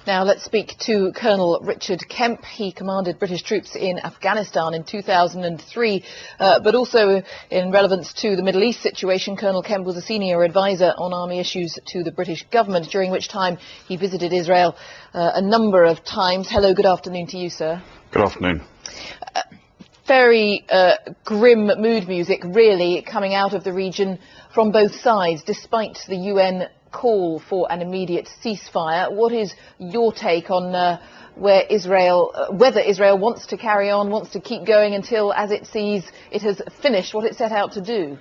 Now let's speak to Colonel Richard Kemp. He commanded British troops in Afghanistan in 2003, but also in relevance to the Middle East situation. Colonel Kemp was a senior advisor on army issues to the British government, during which time he visited Israel a number of times. Hello, good afternoon to you, sir. Good afternoon. Very grim mood music, really, coming out of the region from both sides, despite the UN call for an immediate ceasefire. What is your take on whether Israel wants to carry on, wants to keep going until, as it sees, it has finished what it set out to do?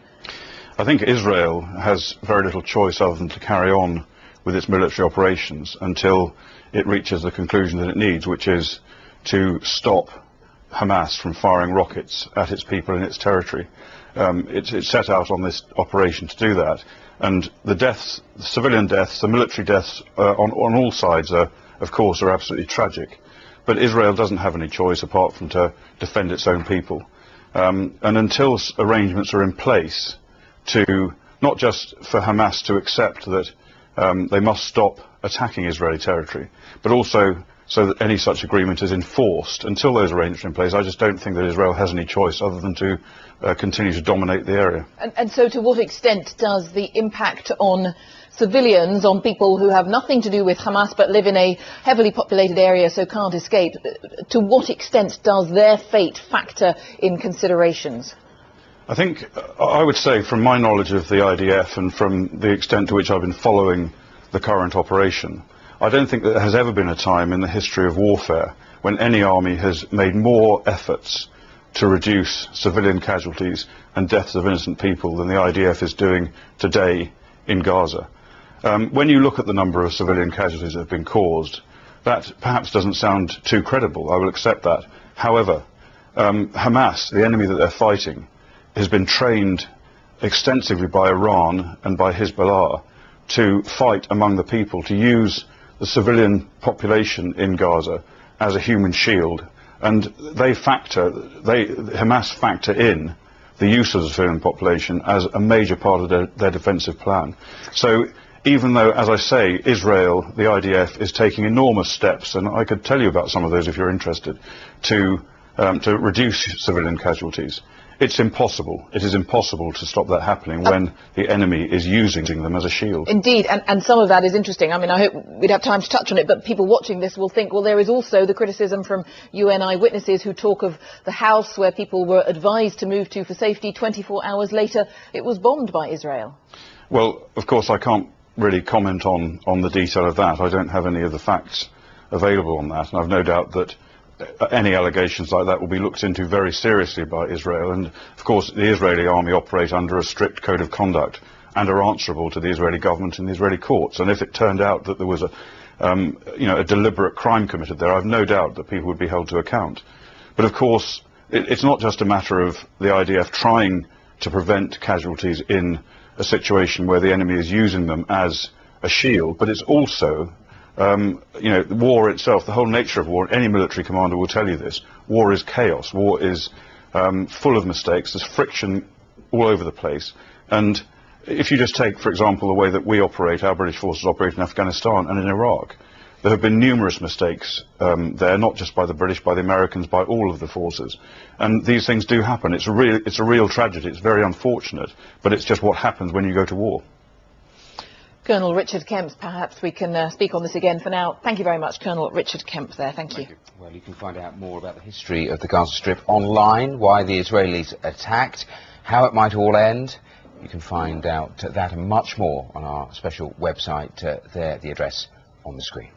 I think Israel has very little choice other than to carry on with its military operations until it reaches the conclusion that it needs, which is to stop Hamas from firing rockets at its people in its territory. It's set out on this operation to do that. And the deaths, the civilian deaths, the military deaths on all sides, of course, are absolutely tragic. But Israel doesn't have any choice apart from to defend its own people. And until arrangements are in place to, not just for Hamas to accept that they must stop attacking Israeli territory, but also so that any such agreement is enforced, until those arrangements are in place, I just don't think that Israel has any choice other than to continue to dominate the area. And so to what extent does the impact on civilians, on people who have nothing to do with Hamas but live in a heavily populated area so can't escape, to what extent does their fate factor in considerations? I think I would say, from my knowledge of the IDF and from the extent to which I've been following the current operation, I don't think that there has ever been a time in the history of warfare when any army has made more efforts to reduce civilian casualties and deaths of innocent people than the IDF is doing today in Gaza. When you look at the number of civilian casualties that have been caused, that perhaps doesn't sound too credible. I will accept that. However, Hamas, the enemy that they're fighting, has been trained extensively by Iran and by Hezbollah to fight among the people, to use the civilian population in Gaza as a human shield, and Hamas factor in the use of the civilian population as a major part of their defensive plan. So even though, as I say, Israel, the IDF, is taking enormous steps, and I could tell you about some of those if you're interested, to reduce civilian casualties, it's impossible. It is impossible to stop that happening when the enemy is using them as a shield. Indeed, and some of that is interesting. I mean, I hope we'd have time to touch on it, but people watching this will think, well, there is also the criticism from UN eyewitnesses who talk of the house where people were advised to move to for safety. 24 hours later, it was bombed by Israel. Well, of course, I can't really comment on the detail of that. I don't have any of the facts available on that, and I've no doubt that any allegations like that will be looked into very seriously by Israel. And of course the Israeli army operate under a strict code of conduct and are answerable to the Israeli government and the Israeli courts. And if it turned out that there was a deliberate crime committed there, I've no doubt that people would be held to account. But of course it's not just a matter of the IDF trying to prevent casualties in a situation where the enemy is using them as a shield, but it's also war itself, the whole nature of war. Any military commander will tell you this. War is chaos. War is full of mistakes. There's friction all over the place. And if you just take, for example, the way that we operate, our British forces operate in Afghanistan and in Iraq, there have been numerous mistakes there, not just by the British, by the Americans, by all of the forces. And these things do happen. It's a real tragedy. It's very unfortunate, but it's just what happens when you go to war. Colonel Richard Kemp, perhaps we can speak on this again. For now, thank you very much, Colonel Richard Kemp there. Thank you. Well, you can find out more about the history of the Gaza Strip online, why the Israelis attacked, how it might all end. You can find out that and much more on our special website there, the address on the screen.